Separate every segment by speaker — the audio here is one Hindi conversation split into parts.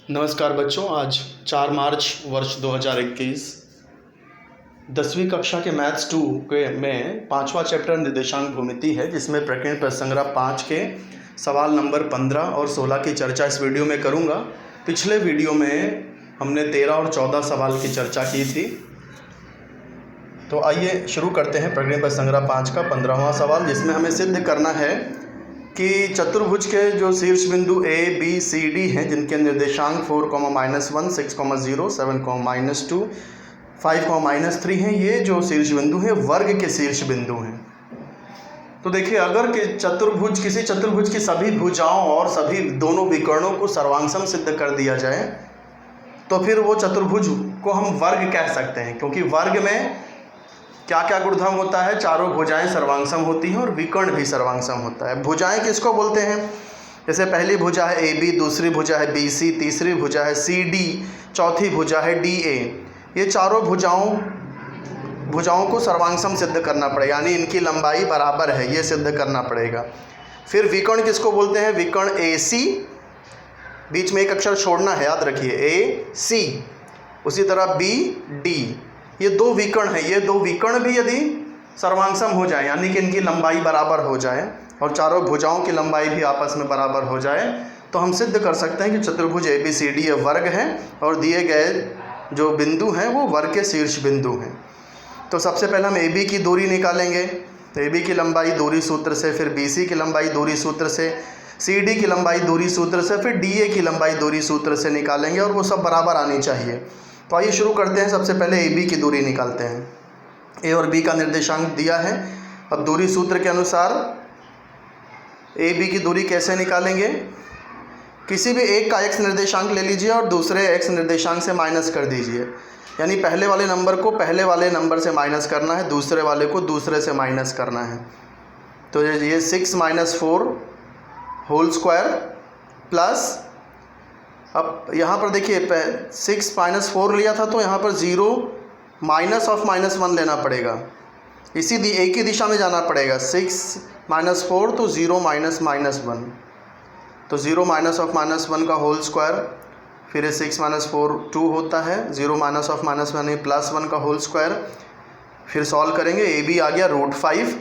Speaker 1: नमस्कार बच्चों, आज 4 मार्च वर्ष 2021 10वीं कक्षा के मैथ्स 2 के में 5वां चैप्टर निर्देशांक भूमिति है, जिसमें प्रकीर्ण प्रसंग्रह 5 के सवाल नंबर 15 और 16 की चर्चा इस वीडियो में करूंगा। पिछले वीडियो में हमने 13 और 14 सवाल की चर्चा की थी। तो आइए शुरू करते हैं प्रकीर्ण प्रसंग्रह 5 का 15वां सवाल, जिसमें हमें सिद्ध करना है कि चतुर्भुज के जो शीर्ष बिंदु ए बी सी डी हैं, जिनके निर्देशांक 4, -1, 6, 0, 7, -2, 5, -3 हैं, ये जो शीर्ष बिंदु हैं वर्ग के शीर्ष बिंदु हैं। तो देखिए, अगर किसी चतुर्भुज की सभी भुजाओं और सभी दोनों विकर्णों को सर्वांगसम सिद्ध कर दिया जाए तो फिर वो चतुर्भुज को हम वर्ग कह सकते हैं, क्योंकि वर्ग में क्या क्या गुणधर्म होता है? चारों भुजाएं सर्वांगसम होती हैं और विकर्ण भी सर्वांगसम होता है। भुजाएं किसको बोलते हैं? जैसे पहली भुजा है ए बी, दूसरी भुजा है बी सी, तीसरी भुजा है सी डी, चौथी भुजा है डी ए। ये चारों भुजाओं को सर्वांगसम सिद्ध करना पड़ेगा, यानी इनकी लंबाई बराबर है, ये सिद्ध करना पड़ेगा। फिर विकर्ण किसको बोलते हैं? विकर्ण ए सी, बीच में एक अक्षर छोड़ना है, याद रखिए, ए सी। उसी तरह बी डी, ये दो विकर्ण हैं। ये दो विकर्ण भी यदि सर्वांगसम हो जाए, यानी कि इनकी लंबाई बराबर हो जाए और चारों भुजाओं की लंबाई भी आपस में बराबर हो जाए, तो हम सिद्ध कर सकते हैं कि चतुर्भुज ए बी सी डी ये वर्ग है और दिए गए जो बिंदु हैं वो वर्ग के शीर्ष बिंदु हैं। तो सबसे पहले हम ए बी की दूरी निकालेंगे। तो ए बी की लंबाई दूरी सूत्र से, फिर बी सी की लंबाई दूरी सूत्र से, सी डी की लंबाई दूरी सूत्र से, फिर डी ए की लंबाई दूरी सूत्र से निकालेंगे और वो सब बराबर आनी चाहिए। तो आइए शुरू करते हैं। सबसे पहले ए बी की दूरी निकालते हैं। ए और बी का निर्देशांक दिया है। अब दूरी सूत्र के अनुसार ए बी की दूरी कैसे निकालेंगे? किसी भी एक का एक्स निर्देशांक ले लीजिए और दूसरे एक्स निर्देशांक से माइनस कर दीजिए, यानी पहले वाले नंबर को पहले वाले नंबर से माइनस करना है, दूसरे वाले को दूसरे से माइनस करना है। तो ये 6 - 4 होल स्क्वायर प्लस, अब यहाँ पर देखिए 6 - 4 लिया था तो यहाँ पर 0 माइनस ऑफ -1 लेना पड़ेगा। एक ही दिशा में जाना पड़ेगा। 6 - 4 तो 0 - -1, तो 0 माइनस ऑफ -1 का होल स्क्वायर, फिर 6 - 4 2 होता है, 0 माइनस ऑफ -1 +1 का होल स्क्वायर। फिर सॉल्व करेंगे, ए बी आ गया √5।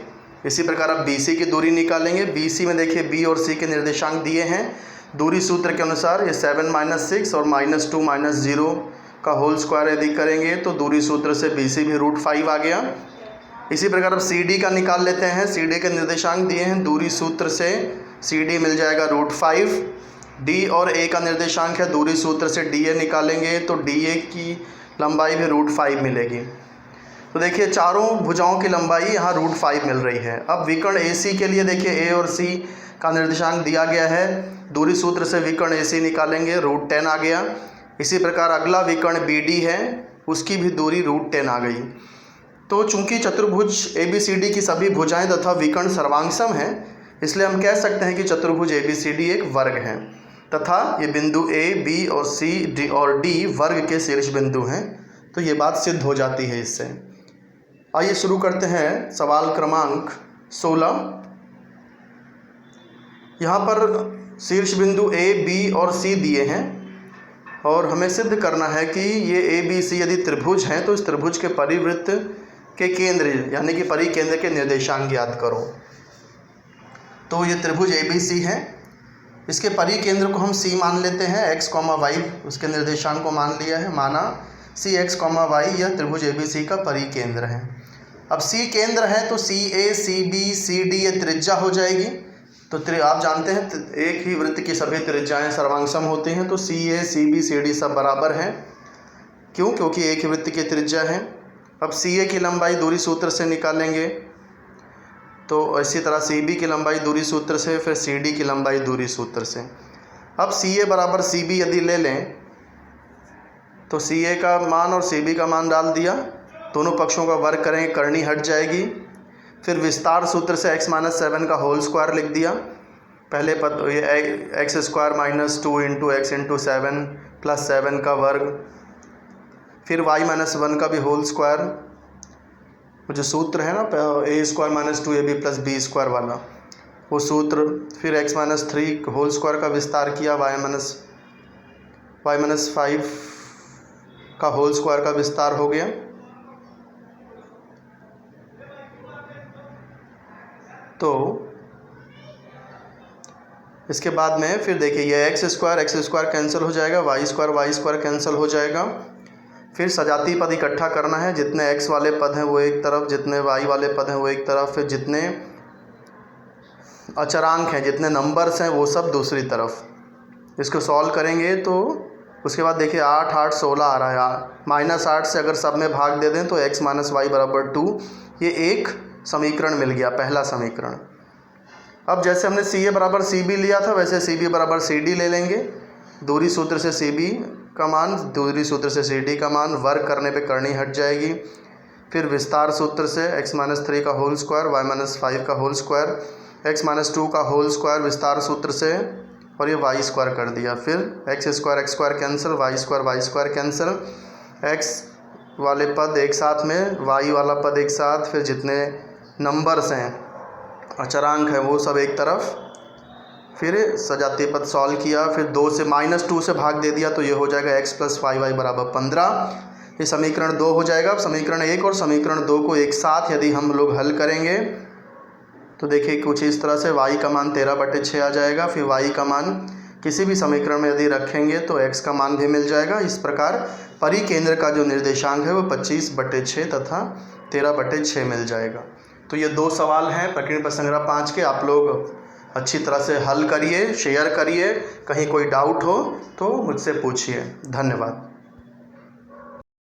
Speaker 1: इसी प्रकार अब बी सी की दूरी निकालेंगे। बी सी में देखिए बी और सी के निर्देशांक दिए हैं। दूरी सूत्र के अनुसार ये 7 - 6 और -2 - 0 का होल स्क्वायर यदि करेंगे तो दूरी सूत्र से बी सी भी √5 आ गया। इसी प्रकार अब सी डी का निकाल लेते हैं। सी डी के निर्देशांक दिए हैं, दूरी सूत्र से सी डी मिल जाएगा √5। डी और ए का निर्देशांक है, दूरी सूत्र से डी ए निकालेंगे तो डी ए की लंबाई भी √5 मिलेगी। तो देखिए चारों भुजाओं की लंबाई यहाँ √5 मिल रही है। अब विकर्ण ए सी के लिए देखिए ए और सी का निर्देशांक दिया गया है, दूरी सूत्र से विकर्ण ए सी निकालेंगे, √10 आ गया। इसी प्रकार अगला विकर्ण बी डी है, उसकी भी दूरी √10 आ गई। तो चूंकि चतुर्भुज ए बी सी डी की सभी भुजाएं तथा विकर्ण सर्वांगसम हैं, इसलिए हम कह सकते हैं कि चतुर्भुज ए बी सी डी एक वर्ग है तथा ये बिंदु ए बी और सी डी और डी वर्ग के शीर्ष बिंदु हैं। तो ये बात सिद्ध हो जाती है इससे। आइए शुरू करते हैं सवाल क्रमांक 16। यहाँ पर शीर्ष बिंदु ए बी और सी दिए हैं और हमें सिद्ध करना है कि ये ए बी सी यदि त्रिभुज हैं तो इस त्रिभुज के परिवृत्त के केंद्र, यानी कि परिकेंद्र के निर्देशांक ज्ञात करो। तो ये त्रिभुज ए बी सी है, इसके परिकेंद्र को हम सी मान लेते हैं, x, y उसके निर्देशांक को मान लिया है, माना सी x, y यह त्रिभुज ए बी सी का परिकेंद्र है। अब सी केंद्र है तो सी ए सी बी सी डी ये त्रिज्या हो जाएगी। तो आप जानते हैं एक ही वृत्त की सभी त्रिज्याएं सर्वांगसम होती हैं, तो सी ए सी बी सी डी सब बराबर हैं। क्यों? क्योंकि एक ही वृत्त की त्रिज्या है। अब सी ए की लंबाई दूरी सूत्र से निकालेंगे, तो इसी तरह सी बी की लंबाई दूरी सूत्र से, फिर सी डी की लंबाई दूरी सूत्र से। अब सी ए बराबर सी बी यदि ले लें तो सी ए का मान और सी बी का मान डाल दिया, दोनों पक्षों का वर्ग करेंगे, करनी हट जाएगी। फिर विस्तार सूत्र से x - 7 का होल स्क्वायर लिख दिया। पहले ये x² - 2 × x × 7 + 7 का वर्ग, फिर y - 1 का भी होल स्क्वायर, जो सूत्र है ना a² - 2ab + b² वाला, वो सूत्र। फिर x - 3 होल स्क्वायर का विस्तार किया, y y-5 का होल स्क्वायर का विस्तार हो गया। तो इसके बाद में फिर देखिए ये एक्स स्क्वायर कैंसिल हो जाएगा, वाई स्क्वायर कैंसिल हो जाएगा। फिर सजातीय पद इकट्ठा करना है, जितने एक्स वाले पद हैं वो एक तरफ, जितने वाई वाले पद हैं वो एक तरफ, फिर जितने अचरांक हैं, जितने नंबर्स हैं वो सब दूसरी तरफ। इसको सॉल्व करेंगे तो उसके बाद देखिए 8 8 16 आ रहा है। -8 से अगर सब में भाग दे दें तो x - y = 2, ये एक समीकरण मिल गया, पहला समीकरण। अब जैसे हमने CA = CB लिया था वैसे CB = CD ले लेंगे। दूरी सूत्र से CB का मान, दूरी सूत्र से CD का मान, वर्ग करने पे करनी हट जाएगी। फिर विस्तार सूत्र से x - 3 का होल स्क्वायर, y - 5 का होल स्क्वायर, x - 2 का होल स्क्वायर विस्तार सूत्र से, और ये वाई स्क्वायर कर दिया। फिर X square cancel, Y square cancel, X वाले पद एक साथ में, वाई वाला पद एक साथ, फिर जितने नंबर्स हैं, अचरांक हैं, वो सब एक तरफ। फिर सजातीय पद सॉल्व किया, फिर 2 से -2 से भाग दे दिया तो ये हो जाएगा x + 5y = 15। ये समीकरण 2 हो जाएगा। अब समीकरण 1 और समीकरण 2 को एक साथ यदि हम लोग हल करेंगे तो देखिए कुछ इस तरह से y का मान 13/6 आ जाएगा। फिर y का मान किसी भी समीकरण में यदि रखेंगे तो x का मान भी मिल जाएगा। इस प्रकार परिकेंद्र का जो निर्देशांक है वो 25/6 तथा 13/6 मिल जाएगा। तो ये 2 सवाल हैं प्रकीर्ण पद संग्रह 5 के। आप लोग अच्छी तरह से हल करिए, शेयर करिए। कहीं कोई डाउट हो तो मुझसे पूछिए। धन्यवाद।